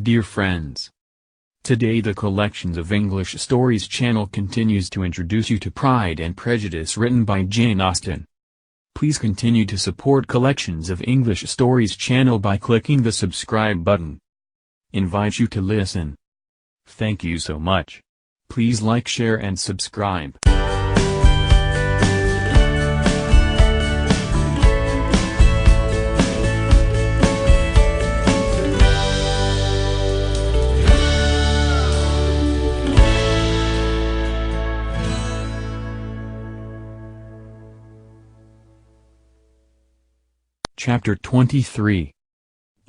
Dear friends, today the Collections of English Stories channel continues to introduce you to Pride and Prejudice written by Jane Austen. Please continue to support Collections of English Stories channel by clicking the subscribe button. Invite you to listen. Thank you so much. Please like, share and subscribe. Chapter 23.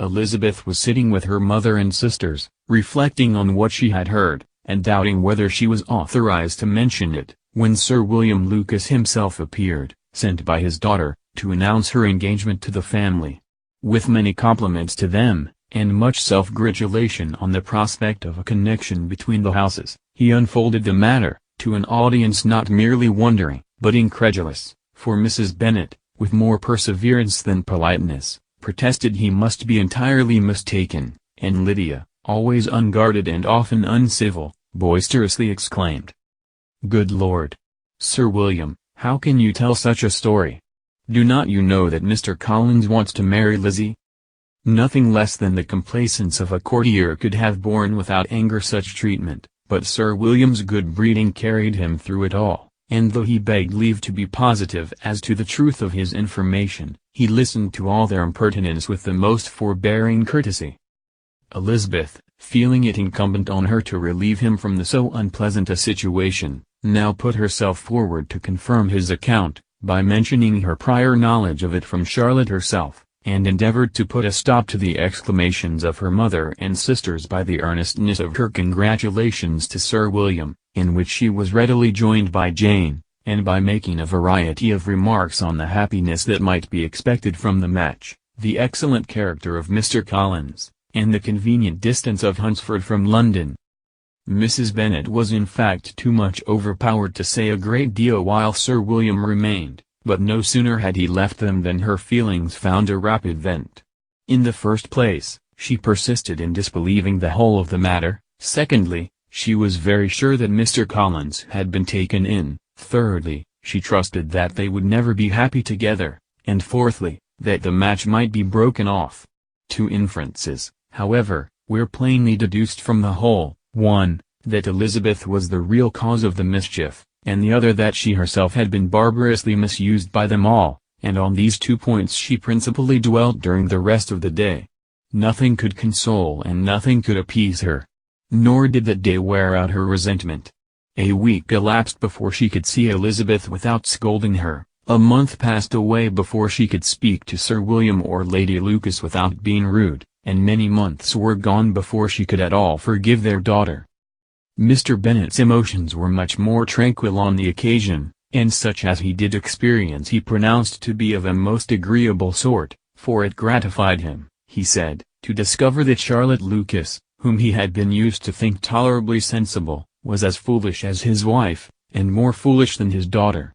Elizabeth was sitting with her mother and sisters, reflecting on what she had heard, and doubting whether she was authorized to mention it, when Sir William Lucas himself appeared, sent by his daughter, to announce her engagement to the family. With many compliments to them, and much self-gratulation on the prospect of a connection between the houses, he unfolded the matter, to an audience not merely wondering, but incredulous, for Mrs. Bennet, with more perseverance than politeness, protested he must be entirely mistaken, and Lydia, always unguarded and often uncivil, boisterously exclaimed, "Good Lord! Sir William, how can you tell such a story? Do not you know that Mr. Collins wants to marry Lizzie?" Nothing less than the complacence of a courtier could have borne without anger such treatment, but Sir William's good breeding carried him through it all. And though he begged leave to be positive as to the truth of his information, he listened to all their impertinence with the most forbearing courtesy. Elizabeth, feeling it incumbent on her to relieve him from so unpleasant a situation, now put herself forward to confirm his account, by mentioning her prior knowledge of it from Charlotte herself, and endeavored to put a stop to the exclamations of her mother and sisters by the earnestness of her congratulations to Sir William, in which she was readily joined by Jane, and by making a variety of remarks on the happiness that might be expected from the match, the excellent character of Mr. Collins, and the convenient distance of Hunsford from London. Mrs. Bennet was in fact too much overpowered to say a great deal while Sir William remained, but no sooner had he left them than her feelings found a rapid vent. In the first place, she persisted in disbelieving the whole of the matter. Secondly, she was very sure that Mr. Collins had been taken in. Thirdly, she trusted that they would never be happy together, and fourthly, that the match might be broken off. Two inferences, however, were plainly deduced from the whole: one, that Elizabeth was the real cause of the mischief, and the other that she herself had been barbarously misused by them all, and on these 2 points she principally dwelt during the rest of the day. Nothing could console and nothing could appease her. Nor did that day wear out her resentment. A week elapsed before she could see Elizabeth without scolding her, a month passed away before she could speak to Sir William or Lady Lucas without being rude, and many months were gone before she could at all forgive their daughter. Mr. Bennet's emotions were much more tranquil on the occasion, and such as he did experience he pronounced to be of a most agreeable sort, for it gratified him, he said, to discover that Charlotte Lucas, whom he had been used to think tolerably sensible, was as foolish as his wife, and more foolish than his daughter.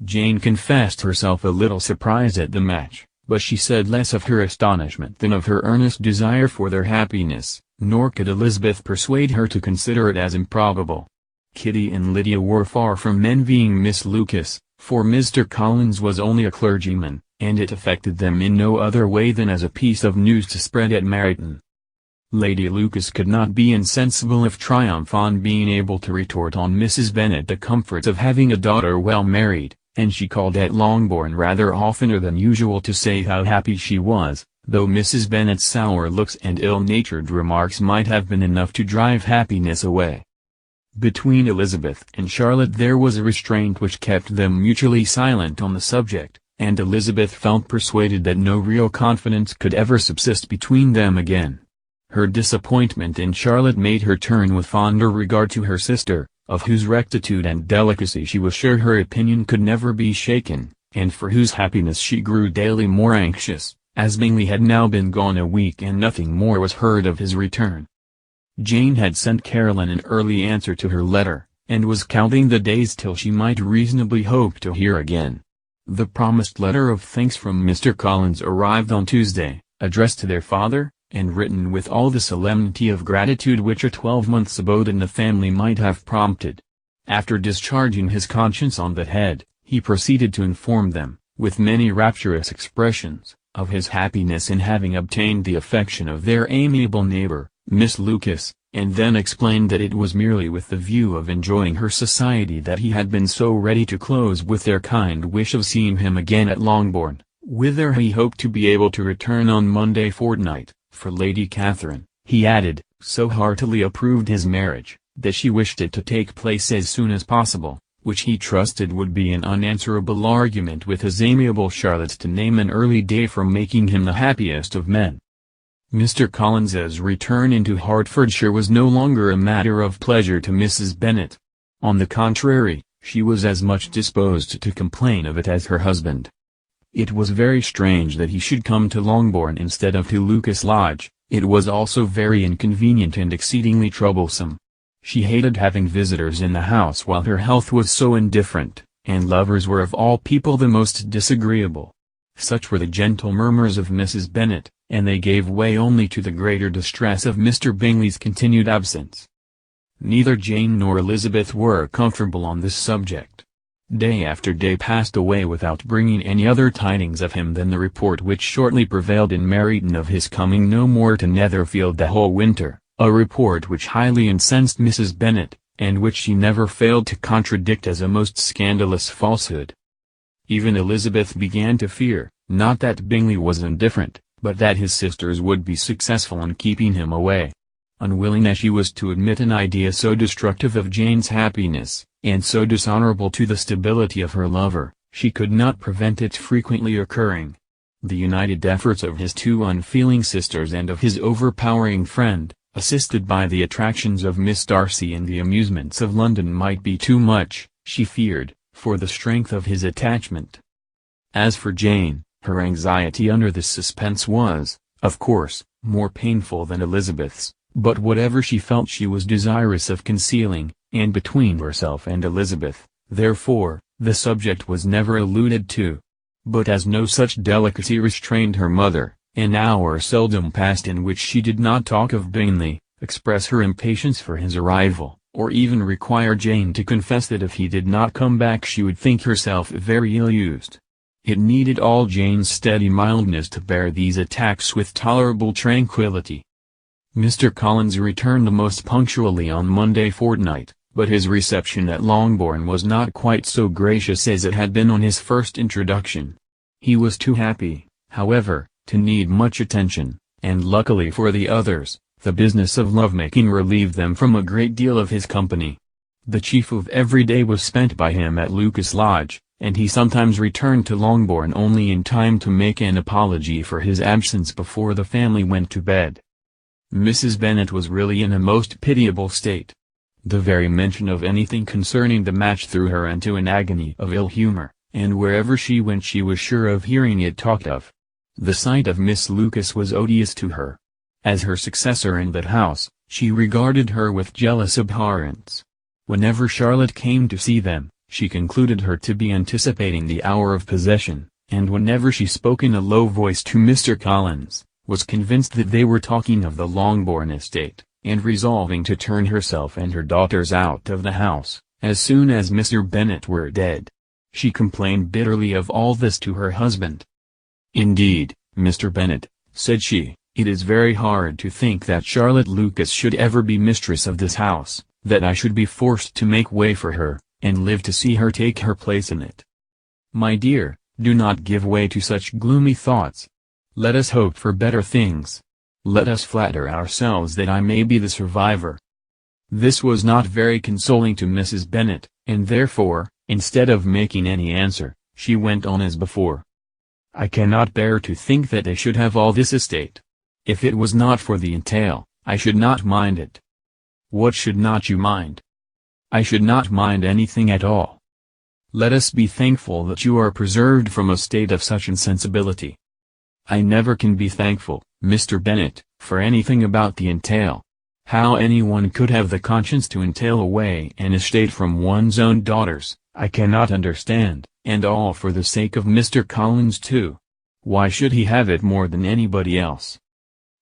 Jane confessed herself a little surprised at the match, but she said less of her astonishment than of her earnest desire for their happiness, nor could Elizabeth persuade her to consider it as improbable. Kitty and Lydia were far from envying Miss Lucas, for Mr. Collins was only a clergyman, and it affected them in no other way than as a piece of news to spread at Meryton. Lady Lucas could not be insensible of triumph on being able to retort on Mrs. Bennet the comforts of having a daughter well married, and she called at Longbourn rather oftener than usual to say how happy she was, though Mrs. Bennet's sour looks and ill-natured remarks might have been enough to drive happiness away. Between Elizabeth and Charlotte there was a restraint which kept them mutually silent on the subject, and Elizabeth felt persuaded that no real confidence could ever subsist between them again. Her disappointment in Charlotte made her turn with fonder regard to her sister, of whose rectitude and delicacy she was sure her opinion could never be shaken, and for whose happiness she grew daily more anxious, as Bingley had now been gone a week and nothing more was heard of his return. Jane had sent Caroline an early answer to her letter, and was counting the days till she might reasonably hope to hear again. The promised letter of thanks from Mr. Collins arrived on Tuesday, addressed to their father, and written with all the solemnity of gratitude which a 12 months' abode in the family might have prompted. After discharging his conscience on that head, he proceeded to inform them, with many rapturous expressions, of his happiness in having obtained the affection of their amiable neighbor, Miss Lucas, and then explained that it was merely with the view of enjoying her society that he had been so ready to close with their kind wish of seeing him again at Longbourn, whither he hoped to be able to return on Monday fortnight. For Lady Catherine, he added, so heartily approved his marriage, that she wished it to take place as soon as possible, which he trusted would be an unanswerable argument with his amiable Charlotte to name an early day for making him the happiest of men. Mr. Collins's return into Hertfordshire was no longer a matter of pleasure to Mrs. Bennet. On the contrary, she was as much disposed to complain of it as her husband. It was very strange that he should come to Longbourn instead of to Lucas Lodge. It was also very inconvenient and exceedingly troublesome. She hated having visitors in the house while her health was so indifferent, and lovers were of all people the most disagreeable. Such were the gentle murmurs of Mrs. Bennet, and they gave way only to the greater distress of Mr. Bingley's continued absence. Neither Jane nor Elizabeth were comfortable on this subject. Day after day passed away without bringing any other tidings of him than the report which shortly prevailed in Meryton of his coming no more to Netherfield the whole winter, a report which highly incensed Mrs. Bennet, and which she never failed to contradict as a most scandalous falsehood. Even Elizabeth began to fear, not that Bingley was indifferent, but that his sisters would be successful in keeping him away. Unwilling as she was to admit an idea so destructive of Jane's happiness, and so dishonorable to the stability of her lover, she could not prevent its frequently occurring. The united efforts of his two unfeeling sisters and of his overpowering friend, assisted by the attractions of Miss Darcy and the amusements of London, might be too much, she feared, for the strength of his attachment. As for Jane, her anxiety under this suspense was, of course, more painful than Elizabeth's, but whatever she felt she was desirous of concealing, and between herself and Elizabeth, therefore, the subject was never alluded to. But as no such delicacy restrained her mother, an hour seldom passed in which she did not talk of Bingley, express her impatience for his arrival, or even require Jane to confess that if he did not come back she would think herself very ill-used. It needed all Jane's steady mildness to bear these attacks with tolerable tranquillity. Mr. Collins returned most punctually on Monday fortnight, but his reception at Longbourn was not quite so gracious as it had been on his first introduction. He was too happy, however, to need much attention, and luckily for the others, the business of lovemaking relieved them from a great deal of his company. The chief of every day was spent by him at Lucas Lodge, and he sometimes returned to Longbourn only in time to make an apology for his absence before the family went to bed. Mrs. Bennet was really in a most pitiable state. The very mention of anything concerning the match threw her into an agony of ill humor, and wherever she went she was sure of hearing it talked of. The sight of Miss Lucas was odious to her. As her successor in that house, she regarded her with jealous abhorrence. Whenever Charlotte came to see them, she concluded her to be anticipating the hour of possession, and whenever she spoke in a low voice to Mr. Collins, was convinced that they were talking of the Longbourn estate, and resolving to turn herself and her daughters out of the house, as soon as Mr. Bennet were dead. She complained bitterly of all this to her husband. "Indeed, Mr. Bennet," said she, "it is very hard to think that Charlotte Lucas should ever be mistress of this house, that I should be forced to make way for her, and live to see her take her place in it. My dear, do not give way to such gloomy thoughts. Let us hope for better things. Let us flatter ourselves that I may be the survivor." This was not very consoling to Mrs. Bennet, and therefore, instead of making any answer, she went on as before. "I cannot bear to think that they should have all this estate. If it was not for the entail, I should not mind it." "What should not you mind?" "I should not mind anything at all. Let us be thankful that you are preserved from a state of such insensibility." "I never can be thankful, Mr. Bennet, for anything about the entail. How anyone could have the conscience to entail away an estate from one's own daughters, I cannot understand, and all for the sake of Mr. Collins too. Why should he have it more than anybody else?"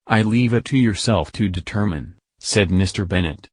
"I leave it to yourself to determine," said Mr. Bennet.